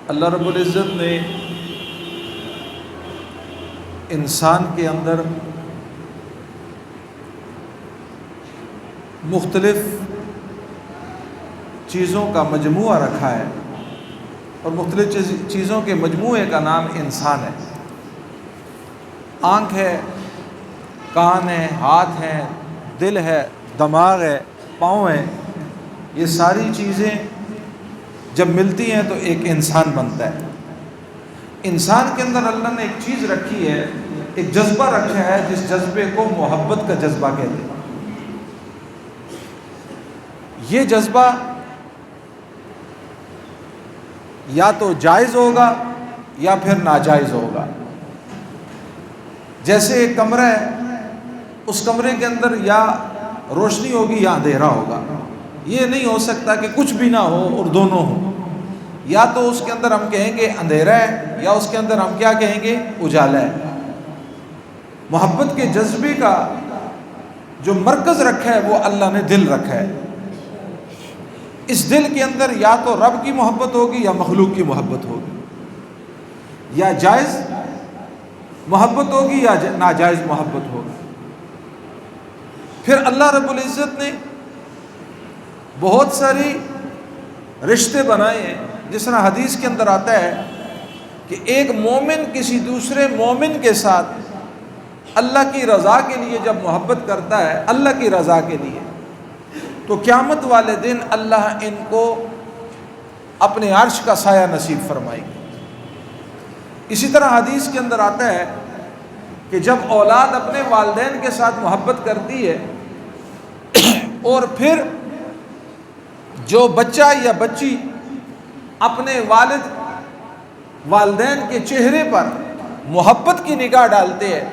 اللہ رب العزت نے انسان کے اندر مختلف چیزوں کا مجموعہ رکھا ہے، اور مختلف چیزوں کے مجموعے کا نام انسان ہے۔ آنکھ ہے، کان ہے، ہاتھ ہے، دل ہے، دماغ ہے، پاؤں ہے، یہ ساری چیزیں جب ملتی ہیں تو ایک انسان بنتا ہے۔ انسان کے اندر اللہ نے ایک چیز رکھی ہے، ایک جذبہ رکھا ہے، جس جذبے کو محبت کا جذبہ کہتے ہیں۔ یہ جذبہ یا تو جائز ہوگا یا پھر ناجائز ہوگا۔ جیسے ایک کمرہ ہے، اس کمرے کے اندر یا روشنی ہوگی یا اندھیرا ہوگا۔ یہ نہیں ہو سکتا کہ کچھ بھی نہ ہو اور دونوں ہوں۔ یا تو اس کے اندر ہم کہیں گے اندھیرا ہے، یا اس کے اندر ہم کیا کہیں گے، اجالا ہے۔ محبت کے جذبے کا جو مرکز رکھا ہے وہ اللہ نے دل رکھا ہے۔ اس دل کے اندر یا تو رب کی محبت ہوگی یا مخلوق کی محبت ہوگی، یا جائز محبت ہوگی یا ناجائز محبت ہوگی۔ پھر اللہ رب العزت نے بہت ساری رشتے بنائے ہیں، جس طرح حدیث کے اندر آتا ہے کہ ایک مومن کسی دوسرے مومن کے ساتھ اللہ کی رضا کے لیے جب محبت کرتا ہے، اللہ کی رضا کے لیے، تو قیامت والے دن اللہ ان کو اپنے عرش کا سایہ نصیب فرمائے گا۔ اسی طرح حدیث کے اندر آتا ہے کہ جب اولاد اپنے والدین کے ساتھ محبت کرتی ہے، اور پھر جو بچہ یا بچی اپنے والدین کے چہرے پر محبت کی نگاہ ڈالتے ہیں،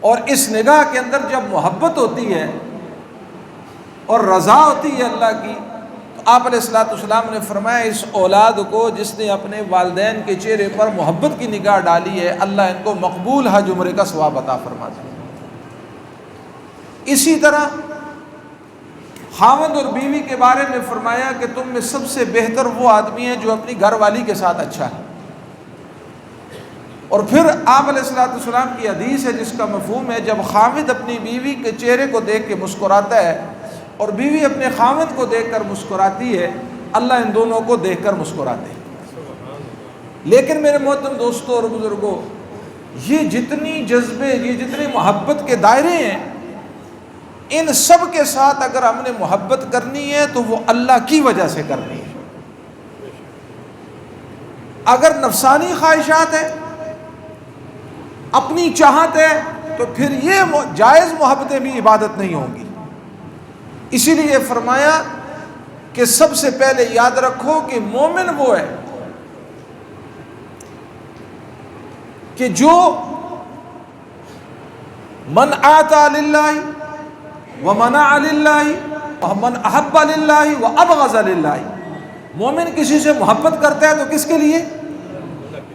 اور اس نگاہ کے اندر جب محبت ہوتی ہے اور رضا ہوتی ہے اللہ کی، تو آپ علیہ الصلوۃ والسلام نے فرمایا اس اولاد کو جس نے اپنے والدین کے چہرے پر محبت کی نگاہ ڈالی ہے، اللہ ان کو مقبول حج عمرے کا ثواب عطا فرماتا ہے۔ اسی طرح خاوند اور بیوی کے بارے میں فرمایا کہ تم میں سب سے بہتر وہ آدمی ہے جو اپنی گھر والی کے ساتھ اچھا ہے۔ اور پھر آپ علیہ الصلوۃ والسلام کی حدیث ہے جس کا مفہوم ہے، جب خاوند اپنی بیوی کے چہرے کو دیکھ کے مسکراتا ہے اور بیوی اپنے خاوند کو دیکھ کر مسکراتی ہے، اللہ ان دونوں کو دیکھ کر مسکراتے ہیں۔ لیکن میرے محترم دوستوں اور بزرگوں، یہ جتنی جذبے، یہ جتنی محبت کے دائرے ہیں، ان سب کے ساتھ اگر ہم نے محبت کرنی ہے تو وہ اللہ کی وجہ سے کرنی ہے۔ اگر نفسانی خواہشات ہے، اپنی چاہت ہے، تو پھر یہ جائز محبتیں بھی عبادت نہیں ہوں گی۔ اسی لیے فرمایا کہ سب سے پہلے یاد رکھو کہ مومن وہ ہے کہ جو من آتا للہ ومنع للہ ومن احب للہ وابغض للہ۔ مومن کسی سے محبت کرتا ہے تو کس کے لیے،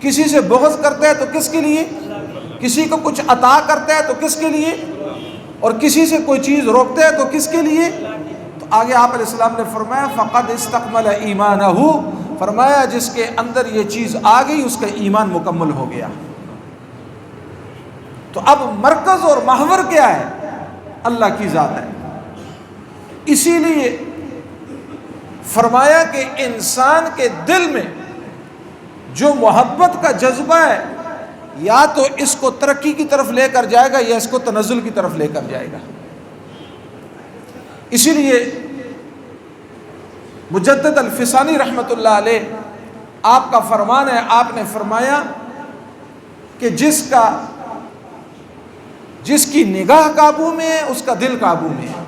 کسی سے بغض کرتا ہے تو کس کے لیے، کسی کو کچھ عطا کرتا ہے تو کس کے لیے، اور کسی سے کوئی چیز روکتا ہے تو کس کے لیے۔ تو آگے آپ علیہ السلام نے فرمایا فقد استکمل ایمانہ، فرمایا جس کے اندر یہ چیز آ گئی اس کا ایمان مکمل ہو گیا۔ تو اب مرکز اور محور کیا ہے، اللہ کی ذات ہے۔ اسی لیے فرمایا کہ انسان کے دل میں جو محبت کا جذبہ ہے، یا تو اس کو ترقی کی طرف لے کر جائے گا یا اس کو تنزل کی طرف لے کر جائے گا۔ اسی لیے مجدد الفسانی رحمۃ اللہ علیہ آپ کا فرمان ہے، آپ نے فرمایا کہ جس کی نگاہ قابو میں ہے اس کا دل قابو میں ہے،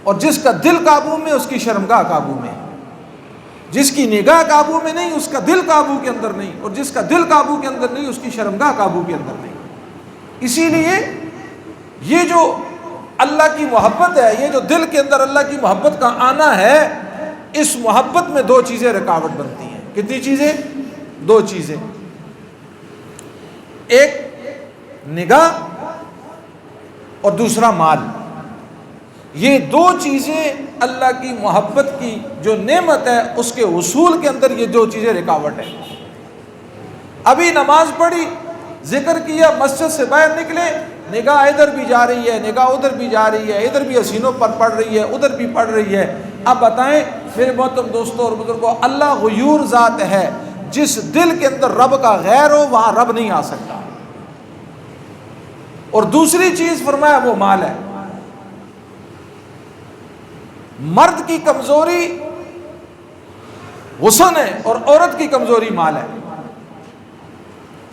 اور جس کا دل قابو میں اس کی شرمگاہ قابو میں ہے۔ جس کی نگاہ قابو میں نہیں اس کا دل قابو کے اندر نہیں، اور جس کا دل قابو کے اندر نہیں اس کی شرمگاہ قابو کے اندر نہیں۔ اسی لیے یہ جو اللہ کی محبت ہے، یہ جو دل کے اندر اللہ کی محبت کا آنا ہے، اس محبت میں دو چیزیں رکاوٹ بنتی ہیں۔ کتنی چیزیں؟ دو چیزیں، ایک نگاہ اور دوسرا مال۔ یہ دو چیزیں اللہ کی محبت کی جو نعمت ہے اس کے حصول کے اندر یہ دو چیزیں رکاوٹ ہے۔ ابھی نماز پڑھی، ذکر کیا، مسجد سے باہر نکلے، نگاہ ادھر بھی جا رہی ہے، نگاہ ادھر بھی جا رہی ہے، ادھر بھی حسینوں پر پڑ رہی ہے، ادھر بھی پڑ رہی ہے۔ اب بتائیں میرے محترم دوستوں اور بزرگوں، اللہ غیور ذات ہے، جس دل کے اندر رب کا غیر ہو وہاں رب نہیں آ سکتا۔ اور دوسری چیز فرمایا وہ مال ہے۔ مرد کی کمزوری حسن ہے اور عورت کی کمزوری مال ہے۔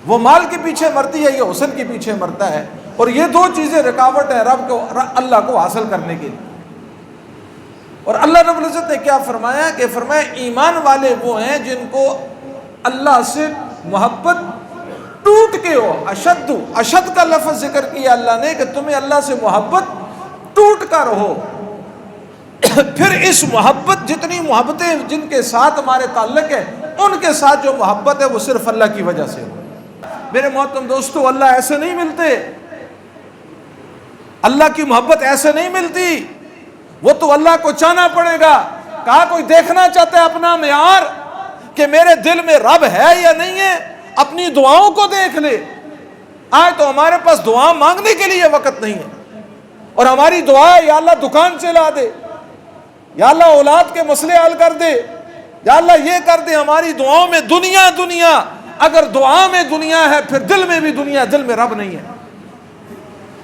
وہ مال کے پیچھے مرتی ہے، یہ حسن کے پیچھے مرتا ہے، اور یہ دو چیزیں رکاوٹ ہے رب کو، اللہ کو حاصل کرنے کے لیے۔ اور اللہ رب العزت نے کیا فرمایا کہ فرمایا ایمان والے وہ ہیں جن کو اللہ سے محبت ٹوٹ کے ہو۔ اشد کا لفظ ذکر کیا اللہ نے کہ تمہیں اللہ سے محبت ٹوٹ کر ہو۔ پھر اس محبت، جتنی محبتیں جن کے ساتھ ہمارے تعلق ہے، ان کے ساتھ جو محبت ہے وہ صرف اللہ کی وجہ سے ہو۔ میرے محترم دوستو، اللہ ایسے نہیں ملتے، اللہ کی محبت ایسے نہیں ملتی، وہ تو اللہ کو چاہنا پڑے گا۔ کہا کوئی دیکھنا چاہتا ہے اپنا معیار کہ میرے دل میں رب ہے یا نہیں ہے، اپنی دعاؤں کو دیکھ لے۔ آج تو ہمارے پاس دعا مانگنے کے لیے وقت نہیں ہے، اور ہماری دعا ہے یا اللہ دکان چلا دے، یا اللہ اولاد کے مسئلے حل کر دے، یا اللہ یہ کر دے۔ ہماری دعاؤں میں دنیا دنیا، اگر دعا میں دنیا ہے پھر دل میں بھی دنیا، دل میں رب نہیں ہے۔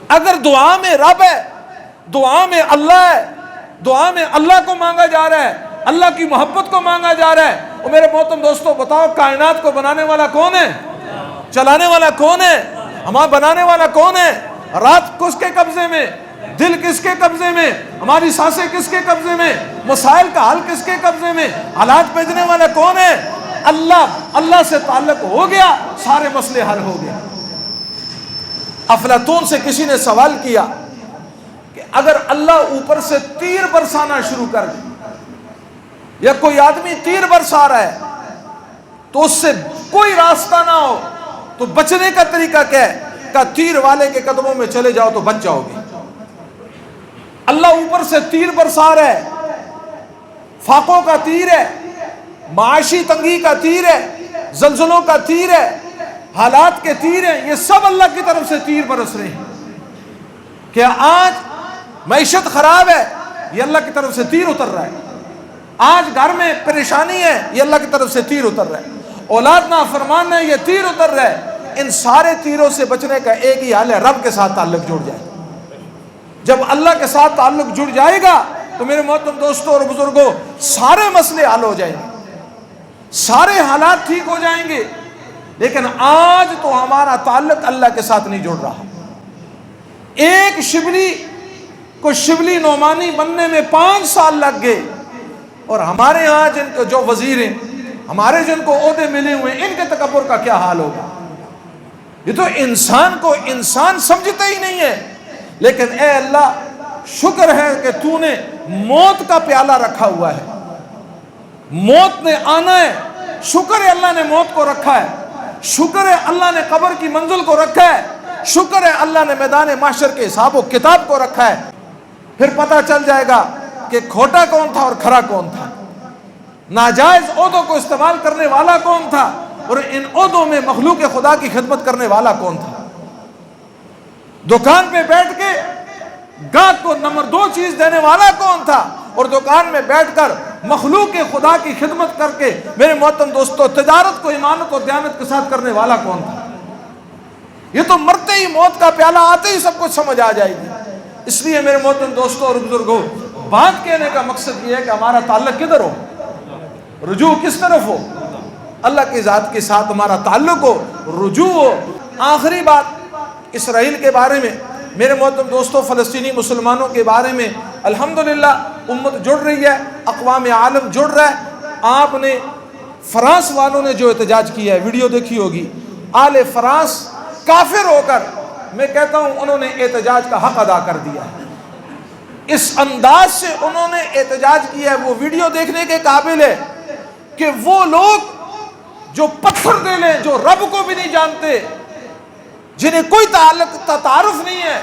اگر دعا میں رب ہے، دعا میں اللہ ہے، دعا میں اللہ کو مانگا جا رہا ہے، اللہ کی محبت کو مانگا جا رہا ہے، اور میرے محترم دوستو بتاؤ کائنات کو بنانے والا کون ہے؟ چلانے والا کون ہے؟ ہمارا بنانے والا کون ہے؟ رات کس کے قبضے میں؟ دل کس کے قبضے میں؟ ہماری سانسیں کس کے قبضے میں؟ مسائل کا حل کس کے قبضے میں؟ حالات بھیجنے والا کون ہے؟ اللہ۔ اللہ سے تعلق ہو گیا، سارے مسئلے حل ہو گیا۔ افلاطون سے کسی نے سوال کیا کہ اگر اللہ اوپر سے تیر برسانا شروع کر دے، یا کوئی آدمی تیر برسا رہا ہے تو اس سے کوئی راستہ نہ ہو تو بچنے کا طریقہ کیا ہے؟ کہ تیر والے کے قدموں میں چلے جاؤ تو بچ جاؤ گے۔ اللہ اوپر سے تیر برسا رہا ہے، فاقوں کا تیر ہے، معاشی تنگی کا تیر ہے، زلزلوں کا تیر ہے، حالات کے تیر ہیں، یہ سب اللہ کی طرف سے تیر برس رہے ہیں۔ کیا آج معیشت خراب ہے؟ یہ اللہ کی طرف سے تیر اتر رہا ہے۔ آج گھر میں پریشانی ہے، یہ اللہ کی طرف سے تیر اتر رہا ہے۔ اولاد نافرمان ہے، یہ تیر اتر رہا ہے۔ ان سارے تیروں سے بچنے کا ایک ہی حل ہے، رب کے ساتھ تعلق جڑ جائے۔ جب اللہ کے ساتھ تعلق جڑ جائے گا تو میرے محترم دوستوں اور بزرگوں سارے مسئلے حل ہو جائیں گے، سارے حالات ٹھیک ہو جائیں گے۔ لیکن آج تو ہمارا تعلق اللہ کے ساتھ نہیں جڑ رہا۔ ایک شبلی کو شبلی نعمانی بننے میں 5 سال لگ گئے، اور ہمارے ہاں جن کو جو وزیر ہیں، ہمارے جن کو عہدے ملے ہوئے، ان کے تکبر کا کیا حال ہوگا؟ یہ تو انسان کو انسان سمجھتے ہی نہیں ہے۔ لیکن اے اللہ شکر ہے کہ تو نے موت کا پیالہ رکھا ہوا ہے، موت نے آنا ہے، شکر ہے اللہ نے موت کو رکھا ہے، شکر ہے اللہ نے قبر کی منزل کو رکھا ہے، شکر ہے اللہ نے میدان محشر کے حساب و کتاب کو رکھا ہے۔ پھر پتہ چل جائے گا کہ کھوٹا کون تھا اور کھرا کون تھا، ناجائز عہدوں کو استعمال کرنے والا کون تھا، اور ان عہدوں میں مخلوق خدا کی خدمت کرنے والا کون تھا۔ دکان پہ بیٹھ کے گاہک کو نمبر 2 چیز دینے والا کون تھا، اور دکان میں بیٹھ کر مخلوق خدا کی خدمت کر کے میرے محترم دوستو تجارت کو ایمانت اور دیانت کے ساتھ کرنے والا کون تھا۔ یہ تو مرتے ہی موت کا پیالہ آتے ہی سب کچھ سمجھ آ جائے گی۔ اس لیے میرے محترم دوستو اور بزرگوں بات کہنے کا مقصد یہ ہے کہ ہمارا تعلق کدھر ہو، رجوع کس طرف ہو؟ اللہ کی ذات کے ساتھ ہمارا تعلق ہو، رجوع ہو۔ آخری بات اسرائیل کے بارے میں میرے محترم دوستو، فلسطینی مسلمانوں کے بارے میں الحمدللہ امت جڑ رہی ہے، اقوام عالم جڑ رہا ہے۔ آپ نے فرانس والوں نے جو احتجاج کیا ہے، ویڈیو دیکھی ہوگی، آل فرانس کافر ہو کر، میں کہتا ہوں انہوں نے احتجاج کا حق ادا کر دیا ہے۔ اس انداز سے انہوں نے احتجاج کیا ہے، وہ ویڈیو دیکھنے کے قابل ہے کہ وہ لوگ جو پتھر دے لیں، جو رب کو بھی نہیں جانتے، جنہیں کوئی تعارف نہیں ہے،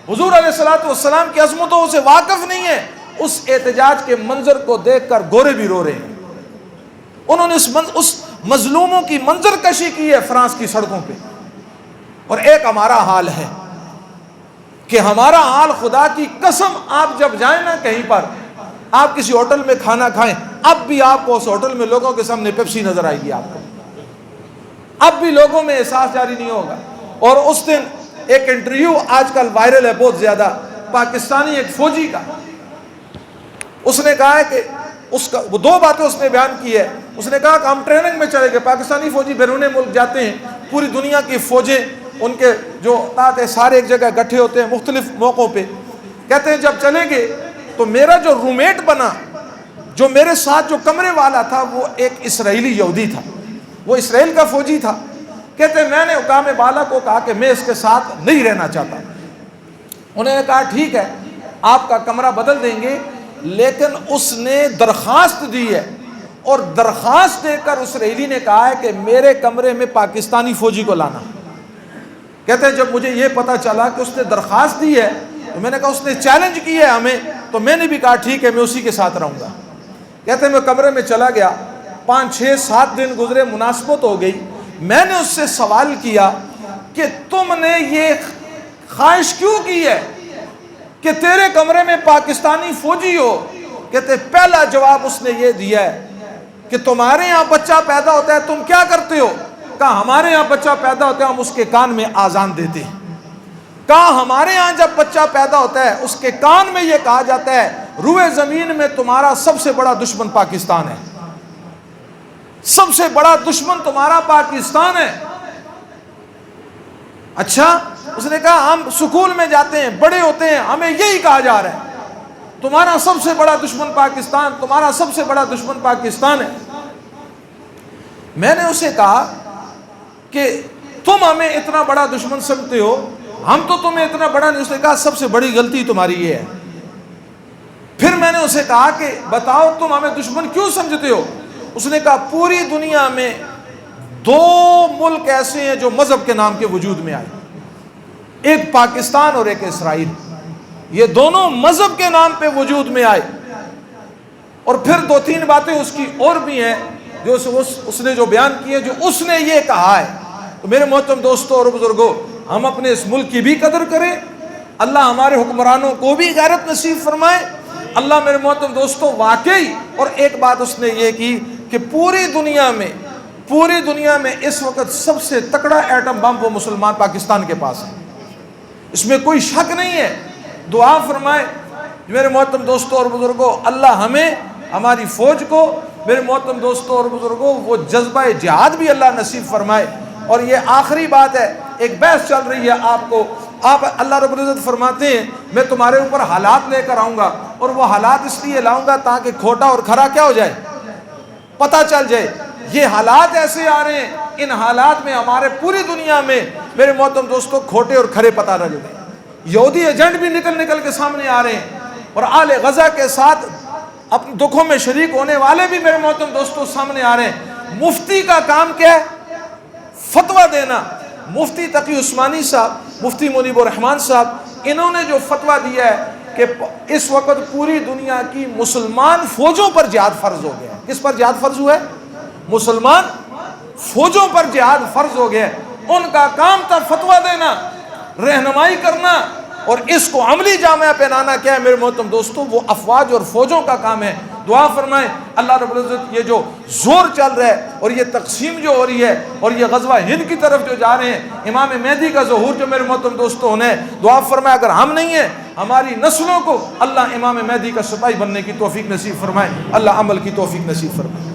حضور علیہ الصلوۃ والسلام کی عظمتوں سے واقف نہیں ہے، اس احتجاج کے منظر کو دیکھ کر گورے بھی رو رہے ہیں۔ انہوں نے اس مظلوموں کی منظر کشی کی ہے فرانس کی سڑکوں پہ۔ اور ایک ہمارا حال ہے کہ ہمارا حال، خدا کی قسم، آپ جب جائیں نا کہیں پر، آپ کسی ہوٹل میں کھانا کھائیں، اب بھی آپ کو اس ہوٹل میں لوگوں کے سامنے پیپسی نظر آئے گی آپ کو، اب بھی لوگوں میں احساس جاری نہیں ہوگا۔ اور اس دن ایک انٹرویو آج کل وائرل ہے بہت زیادہ، پاکستانی ایک فوجی کا، اس نے کہا ہے کہ وہ دو باتیں اس نے بیان کی ہے۔ اس نے کہا کہ ہم ٹریننگ میں چلے گئے، پاکستانی فوجی بیرون ملک جاتے ہیں، پوری دنیا کی فوجیں ان کے جو تعداد ہے سارے ایک جگہ اکٹھے ہوتے ہیں مختلف موقعوں پہ۔ کہتے ہیں جب چلے گئے تو میرا جو رومیٹ بنا، جو میرے ساتھ جو کمرے والا تھا، وہ ایک اسرائیلی یہودی تھا، وہ اسرائیل کا فوجی تھا۔ کہتے ہیں میں نے حکام بالا کو کہا کہ میں اس کے ساتھ نہیں رہنا چاہتا۔ انہوں نے کہا ٹھیک ہے آپ کا کمرہ بدل دیں گے، لیکن اس نے درخواست دی ہے، اور درخواست دے کر اسرائیلی نے کہا ہے کہ میرے کمرے میں پاکستانی فوجی کو لانا۔ کہتے ہیں جب مجھے یہ پتا چلا کہ اس نے درخواست دی ہے تو میں نے کہا اس نے چیلنج کی ہے ہمیں، تو میں نے بھی کہا ٹھیک ہے میں اسی کے ساتھ رہوں گا۔ کہتے ہیں میں کمرے میں چلا گیا، 5 6 7 دن گزرے، مناسبت ہو گئی۔ میں نے اس سے سوال کیا کہ تم نے یہ خواہش کیوں کی ہے کہ تیرے کمرے میں پاکستانی فوجی ہو؟ کہتے پہلا جواب اس نے یہ دیا ہے کہ تمہارے یہاں بچہ پیدا ہوتا ہے تم کیا کرتے ہو؟ کہا ہمارے یہاں بچہ پیدا ہوتا ہے ہم اس کے کان میں آذان دیتے ہیں۔ کہا ہمارے یہاں جب بچہ پیدا ہوتا ہے اس کے کان میں یہ کہا جاتا ہے روئے زمین میں تمہارا سب سے بڑا دشمن پاکستان ہے، سب سے بڑا دشمن تمہارا پاکستان ہے۔ اچھا، اس نے کہا ہم سکول میں جاتے ہیں، بڑے ہوتے ہیں، ہمیں یہی کہا جا رہا ہے تمہارا سب سے بڑا دشمن پاکستان، تمہارا سب سے بڑا دشمن پاکستان ہے۔ میں نے اسے کہا کہ تم ہمیں اتنا بڑا دشمن سمجھتے ہو، ہم تو تمہیں اتنا بڑا نہیں۔ اس نے کہا سب سے بڑی غلطی تمہاری یہ ہے۔ پھر میں نے اسے کہا کہ بتاؤ تم ہمیں دشمن کیوں سمجھتے ہو؟ اس نے کہا پوری دنیا میں 2 ملک ایسے ہیں جو مذہب کے نام کے وجود میں آئے، ایک پاکستان اور ایک اسرائیل، یہ دونوں مذہب کے نام پہ وجود میں آئے۔ اور پھر 2-3 باتیں اس کی اور بھی ہیں جو اس نے جو بیان کی ہے، جو اس نے یہ کہا ہے۔ تو میرے محترم دوستوں اور بزرگوں، ہم اپنے اس ملک کی بھی قدر کریں، اللہ ہمارے حکمرانوں کو بھی غیرت نصیب فرمائے۔ اللہ میرے محترم دوستوں واقعی، اور ایک بات اس نے یہ کی کہ پوری دنیا میں اس وقت سب سے تکڑا ایٹم بم وہ مسلمان پاکستان کے پاس ہے، اس میں کوئی شک نہیں ہے۔ دعا فرمائے میرے محترم دوستوں اور بزرگوں، اللہ ہمیں، ہماری فوج کو، میرے محترم دوستوں اور بزرگوں، وہ جذبہ جہاد بھی اللہ نصیب فرمائے۔ اور یہ آخری بات ہے، ایک بحث چل رہی ہے آپ اللہ رب العزت فرماتے ہیں میں تمہارے اوپر حالات لے کر آؤں گا، اور وہ حالات اس لیے لاؤں گا تاکہ کھوٹا اور کھرا کیا ہو جائے، پتہ چل جائے۔ یہ حالات ایسے آ رہے ہیں، ان حالات میں ہمارے پوری دنیا میں میرے محترم دوستوں کھوٹے اور کھرے پتہ نہ چلے۔ یہودی ایجنٹ بھی نکل کے سامنے آ رہے ہیں، اور آل غزہ کے ساتھ اپنے دکھوں میں شریک ہونے والے بھی میرے محترم دوستوں سامنے آ رہے ہیں۔ مفتی کا کام کیا ہے؟ فتویٰ دینا۔ مفتی تقی عثمانی صاحب، مفتی منیب الرحمان صاحب، انہوں نے جو فتویٰ دیا ہے کہ اس وقت پوری دنیا کی مسلمان فوجوں پر جہاد فرض ہو گیا ہے۔ کس پر جہاد فرض ہوا ہے؟ مسلمان فوجوں پر جہاد فرض ہو گیا ہے۔ ان کا کام تھا فتویٰ دینا، رہنمائی کرنا، اور اس کو عملی جامعہ پہنانا کیا ہے میرے محترم دوستوں؟ وہ افواج اور فوجوں کا کام ہے۔ دعا فرمائیں اللہ رب العزت یہ جو زور چل رہا ہے اور یہ تقسیم جو ہو رہی ہے اور یہ غزوہ ہند کی طرف جو جا رہے ہیں، امام مہدی کا ظہور جو میرے محترم دوستوں ہونا ہے، دعا فرمائیں اگر ہم نہیں ہیں، ہماری نسلوں کو اللہ امام مہدی کا سپاہی بننے کی توفیق نصیب فرمائے، اللہ عمل کی توفیق نصیب فرمائے۔